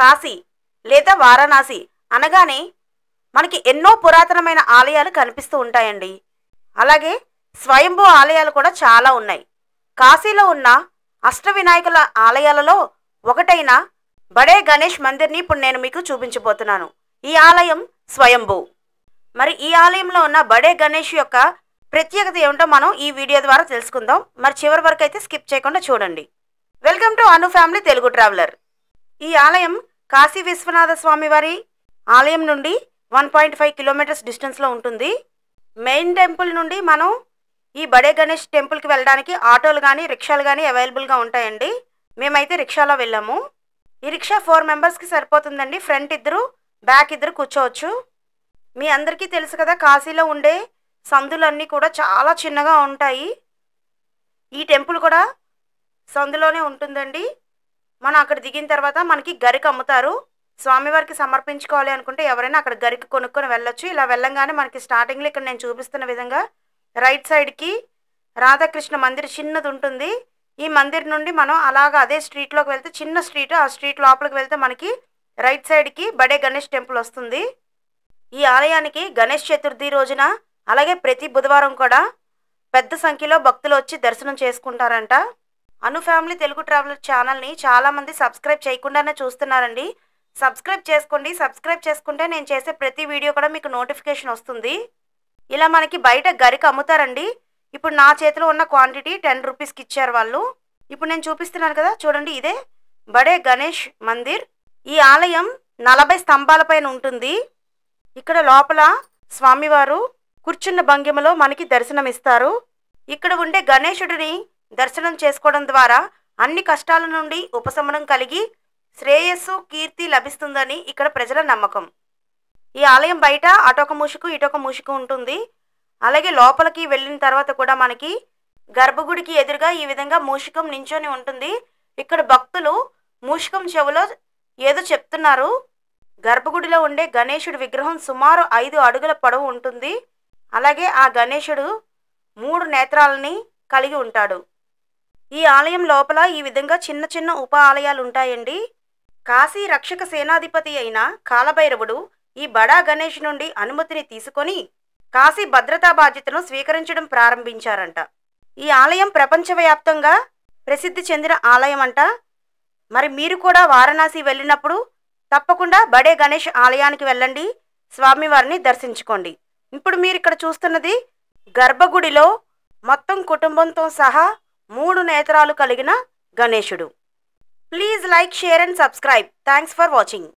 కాశీ లేదా వారణాసి అనగానే మనకి ఎన్నో పురాతనమైన ఆలయాలు కనిపిస్తూ ఉంటాయండి. అలాగే స్వయంభూ ఆలయాలు కూడా చాలా ఉన్నాయి. కాశీలో ఉన్న అష్టవినాయకుల ఆలయాలలో ఒకటైన బడే గణేష్ మందిర్ని ఇప్పుడు నేను మీకు చూపించబోతున్నాను. ఈ ఆలయం స్వయంభూ. మరి ఈ ఆలయంలో ఉన్న బడే గణేష్ యొక్క ప్రత్యేకత ఏమిటో మనం ఈ వీడియో ద్వారా తెలుసుకుందాం. మరి చివరి వరకు అయితే స్కిప్ చేయకుండా చూడండి. Welcome to Anu family Telugu traveller. ఈ ఆలయం కాశీ విశ్వనాథ స్వామి వారి ఆలయం నుండి 1.5 కిలోమీటర్స్ డిస్టెన్స్లో ఉంటుంది. మెయిన్ టెంపుల్ నుండి మనం ఈ బడే గణేష్ టెంపుల్కి వెళ్ళడానికి ఆటోలు కానీ రిక్షాలు కానీ అవైలబుల్గా ఉంటాయండి. మేమైతే రిక్షాలో వెళ్ళాము. ఈ రిక్షా 4 మెంబర్స్కి సరిపోతుందండి. ఫ్రంట్ ఇద్దరు, బ్యాక్ ఇద్దరు కూర్చోవచ్చు. మీ అందరికీ తెలుసు కదా, కాశీలో ఉండే సందులన్నీ కూడా చాలా చిన్నగా ఉంటాయి. ఈ టెంపుల్ కూడా సందులోనే ఉంటుందండి. మనం అక్కడ దిగిన తర్వాత మనకి గరిక అమ్ముతారు. స్వామివారికి సమర్పించుకోవాలి అనుకుంటే ఎవరైనా అక్కడ గరిక కొనుక్కొని వెళ్ళొచ్చు. ఇలా వెళ్ళంగానే మనకి స్టార్టింగ్లో ఇక్కడ నేను చూపిస్తున్న విధంగా రైట్ సైడ్కి రాధాకృష్ణ మందిర్ చిన్నది ఉంటుంది. ఈ మందిర్ నుండి మనం అలాగా అదే స్ట్రీట్లోకి వెళ్తే, చిన్న స్ట్రీట్, ఆ స్ట్రీట్ లోపలికి వెళ్తే మనకి రైట్ సైడ్కి బడే గణేష్ టెంపుల్ వస్తుంది. ఈ ఆలయానికి గణేష్ చతుర్థి రోజున అలాగే ప్రతి బుధవారం కూడా పెద్ద సంఖ్యలో భక్తులు వచ్చి దర్శనం చేసుకుంటారంట. అను ఫ్యామిలీ తెలుగు ట్రావెలర్ ఛానల్ని చాలామంది సబ్స్క్రైబ్ చేయకుండానే చూస్తున్నారండి. సబ్స్క్రైబ్ చేసుకోండి. సబ్స్క్రైబ్ చేసుకుంటే నేను చేసే ప్రతి వీడియో కూడా మీకు నోటిఫికేషన్ వస్తుంది. ఇలా మనకి బయట గరిక అమ్ముతారండి. ఇప్పుడు నా చేతిలో ఉన్న క్వాంటిటీ 10 రూపీస్కి ఇచ్చారు వాళ్ళు. ఇప్పుడు నేను చూపిస్తున్నాను కదా, చూడండి, ఇదే బడే గణేష్ మందిర్. ఈ ఆలయం 40 స్తంభాల పైన ఉంటుంది. ఇక్కడ లోపల స్వామివారు కూర్చున్న భంగిమలో మనకి దర్శనమిస్తారు. ఇక్కడ ఉండే గణేశుడిని దర్శనం చేసుకోవడం ద్వారా అన్ని కష్టాల నుండి ఉపశమనం కలిగి శ్రేయస్సు, కీర్తి లభిస్తుందని ఇక్కడ ప్రజల నమ్మకం. ఈ ఆలయం బయట అటొక మూషికు ఇటొక మూషికు ఉంటుంది. అలాగే లోపలికి వెళ్ళిన తర్వాత కూడా మనకి గర్భగుడికి ఎదురుగా ఈ విధంగా మూషికం నించొని ఉంటుంది. ఇక్కడ భక్తులు మూషికం చెవులో ఏదో చెప్తున్నారు. గర్భగుడిలో ఉండే గణేశుడి విగ్రహం సుమారు 5 అడుగుల పొడవు ఉంటుంది. అలాగే ఆ గణేశుడు 3 నేత్రాలని కలిగి ఉంటాడు. ఈ ఆలయం లోపల ఈ విధంగా చిన్న చిన్న ఉప ఆలయాలు ఉంటాయండి. కాశీ రక్షక సేనాధిపతి అయిన కాలభైరవుడు ఈ బడా గణేష్ నుండి అనుమతిని తీసుకొని కాశీ భద్రతా బాధ్యతను స్వీకరించడం ప్రారంభించారంట. ఈ ఆలయం ప్రపంచవ్యాప్తంగా ప్రసిద్ధి చెందిన ఆలయం అంట. మరి మీరు కూడా వారణాసి వెళ్ళినప్పుడు తప్పకుండా బడే గణేష్ ఆలయానికి వెళ్ళండి, స్వామివారిని దర్శించుకోండి. ఇప్పుడు మీరు ఇక్కడ చూస్తున్నది గర్భగుడిలో మొత్తం కుటుంబంతో సహా 3 నేత్రాలు కలిగిన గణేశుడు. Please like, share and subscribe. Thanks for watching.